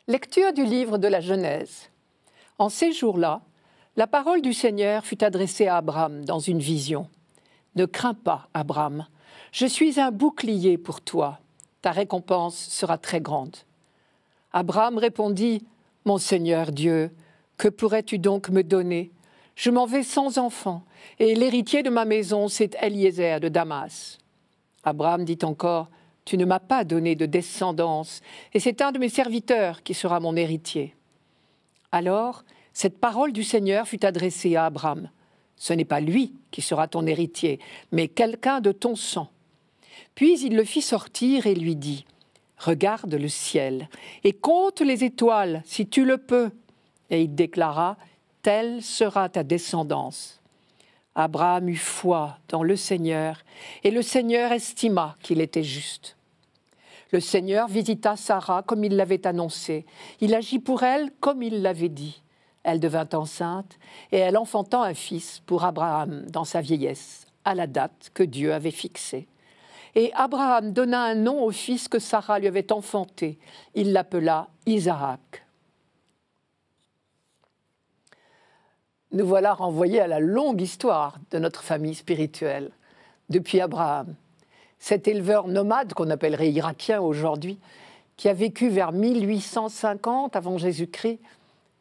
Lecture du livre de la Genèse. En ces jours-là, la parole du Seigneur fut adressée à Abraham dans une vision. « Ne crains pas, Abraham, je suis un bouclier pour toi, ta récompense sera très grande. » Abraham répondit, « Mon Seigneur Dieu, que pourrais-tu donc me donner? Je m'en vais sans enfant, et l'héritier de ma maison, c'est Eliezer de Damas. » Abraham dit encore, « Tu ne m'as pas donné de descendance, et c'est un de mes serviteurs qui sera mon héritier. » Alors, cette parole du Seigneur fut adressée à Abraham. « Ce n'est pas lui qui sera ton héritier, mais quelqu'un de ton sang. » Puis il le fit sortir et lui dit, « Regarde le ciel et compte les étoiles, si tu le peux. » Et il déclara, « Telle sera ta descendance. » Abraham eut foi dans le Seigneur, et le Seigneur estima qu'il était juste. Le Seigneur visita Sarah comme il l'avait annoncé. Il agit pour elle comme il l'avait dit. Elle devint enceinte, et elle enfanta un fils pour Abraham dans sa vieillesse, à la date que Dieu avait fixée. Et Abraham donna un nom au fils que Sarah lui avait enfanté. Il l'appela Isaac. Nous voilà renvoyés à la longue histoire de notre famille spirituelle, depuis Abraham. Cet éleveur nomade, qu'on appellerait irakien aujourd'hui, qui a vécu vers 1850 avant Jésus-Christ,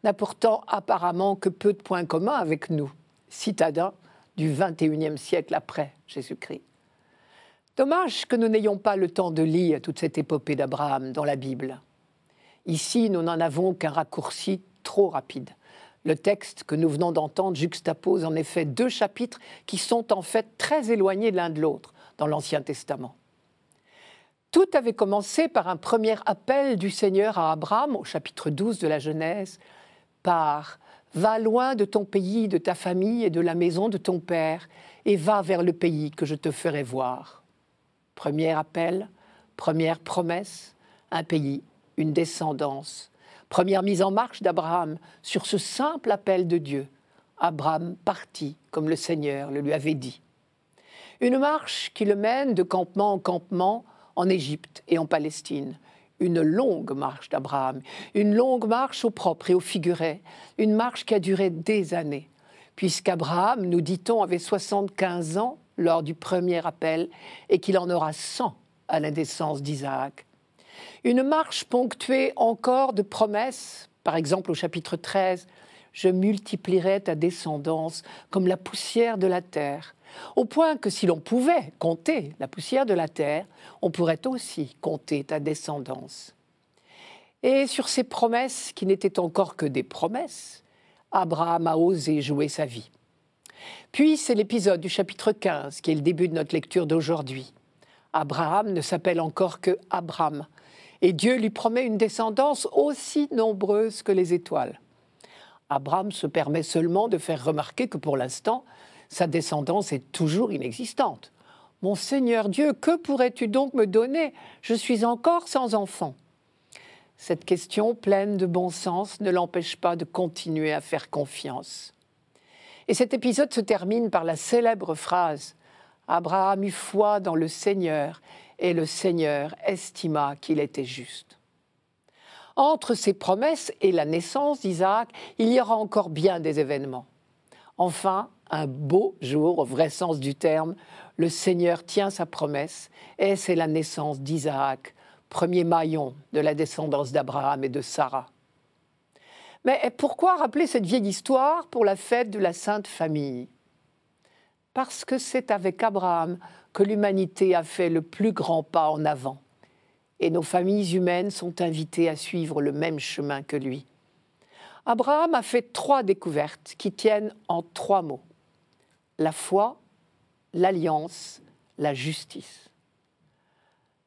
n'a pourtant apparemment que peu de points communs avec nous, citadins du XXIe siècle après Jésus-Christ. Dommage que nous n'ayons pas le temps de lire toute cette épopée d'Abraham dans la Bible. Ici, nous n'en avons qu'un raccourci trop rapide. Le texte que nous venons d'entendre juxtapose en effet deux chapitres qui sont en fait très éloignés l'un de l'autre dans l'Ancien Testament. Tout avait commencé par un premier appel du Seigneur à Abraham, au chapitre 12 de la Genèse, par « Va loin de ton pays, de ta famille et de la maison de ton père, et va vers le pays que je te ferai voir. » Premier appel, première promesse, un pays, une descendance. Première mise en marche d'Abraham sur ce simple appel de Dieu. Abraham partit comme le Seigneur le lui avait dit. Une marche qui le mène de campement en campement en Égypte et en Palestine. Une longue marche d'Abraham, une longue marche au propre et au figuré, une marche qui a duré des années. Puisqu'Abraham, nous dit-on, avait 75 ans lors du premier appel et qu'il en aura 100 à la naissance d'Isaac. Une marche ponctuée encore de promesses, par exemple au chapitre 13, « Je multiplierai ta descendance comme la poussière de la terre », au point que si l'on pouvait compter la poussière de la terre, on pourrait aussi compter ta descendance. Et sur ces promesses qui n'étaient encore que des promesses, Abraham a osé jouer sa vie. Puis c'est l'épisode du chapitre 15 qui est le début de notre lecture d'aujourd'hui. Abraham ne s'appelle encore que Abram, et Dieu lui promet une descendance aussi nombreuse que les étoiles. Abraham se permet seulement de faire remarquer que pour l'instant, sa descendance est toujours inexistante. « Mon Seigneur Dieu, que pourrais-tu donc me donner? Je suis encore sans enfant. » Cette question pleine de bon sens ne l'empêche pas de continuer à faire confiance. Et cet épisode se termine par la célèbre phrase « Abraham eut foi dans le Seigneur, et le Seigneur estima qu'il était juste. » Entre ces promesses et la naissance d'Isaac, il y aura encore bien des événements. Enfin, un beau jour, au vrai sens du terme, le Seigneur tient sa promesse et c'est la naissance d'Isaac, premier maillon de la descendance d'Abraham et de Sarah. Mais pourquoi rappeler cette vieille histoire pour la fête de la Sainte Famille? Parce que c'est avec Abraham que l'humanité a fait le plus grand pas en avant. Et nos familles humaines sont invitées à suivre le même chemin que lui. Abraham a fait 3 découvertes qui tiennent en 3 mots. La foi, l'alliance, la justice.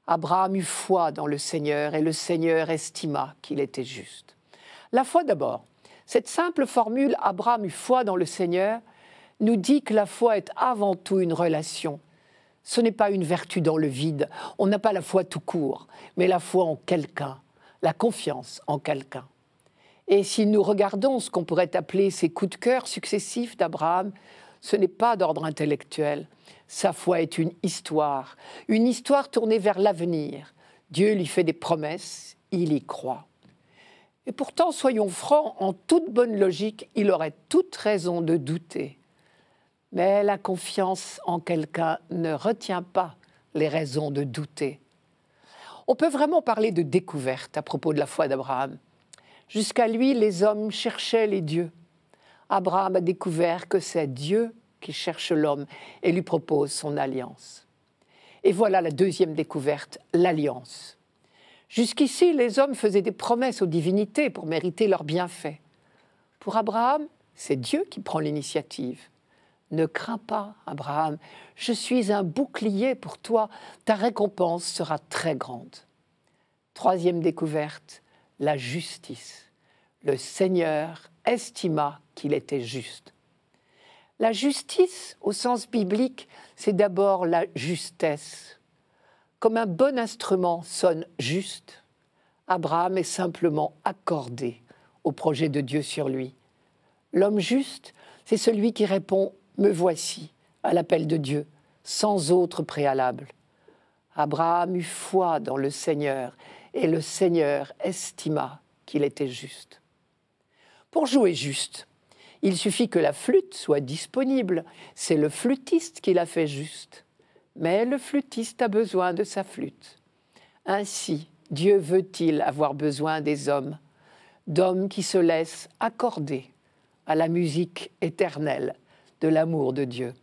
Abraham eut foi dans le Seigneur et le Seigneur estima qu'il était juste. La foi d'abord. Cette simple formule « Abraham eut foi dans le Seigneur » nous dit que la foi est avant tout une relation. Ce n'est pas une vertu dans le vide. On n'a pas la foi tout court, mais la foi en quelqu'un, la confiance en quelqu'un. Et si nous regardons ce qu'on pourrait appeler ces coups de cœur successifs d'Abraham, ce n'est pas d'ordre intellectuel. Sa foi est une histoire tournée vers l'avenir. Dieu lui fait des promesses, il y croit. Et pourtant, soyons francs, en toute bonne logique, il aurait toute raison de douter. Mais la confiance en quelqu'un ne retient pas les raisons de douter. On peut vraiment parler de découverte à propos de la foi d'Abraham. Jusqu'à lui, les hommes cherchaient les dieux. Abraham a découvert que c'est Dieu qui cherche l'homme et lui propose son alliance. Et voilà la deuxième découverte, l'alliance. Jusqu'ici, les hommes faisaient des promesses aux divinités pour mériter leurs bienfaits. Pour Abraham, c'est Dieu qui prend l'initiative. Ne crains pas, Abraham, je suis un bouclier pour toi, ta récompense sera très grande. Troisième découverte, la justice. Le Seigneur estima qu'il était juste. La justice, au sens biblique, c'est d'abord la justesse. Comme un bon instrument sonne juste, Abraham est simplement accordé au projet de Dieu sur lui. L'homme juste, c'est celui qui répond « Me voici » à l'appel de Dieu, sans autre préalable. Abraham eut foi dans le Seigneur et le Seigneur estima qu'il était juste. Pour jouer juste, il suffit que la flûte soit disponible. C'est le flûtiste qui la fait juste. Mais le flûtiste a besoin de sa flûte. Ainsi, Dieu veut-il avoir besoin des hommes, d'hommes qui se laissent accorder à la musique éternelle de l'amour de Dieu.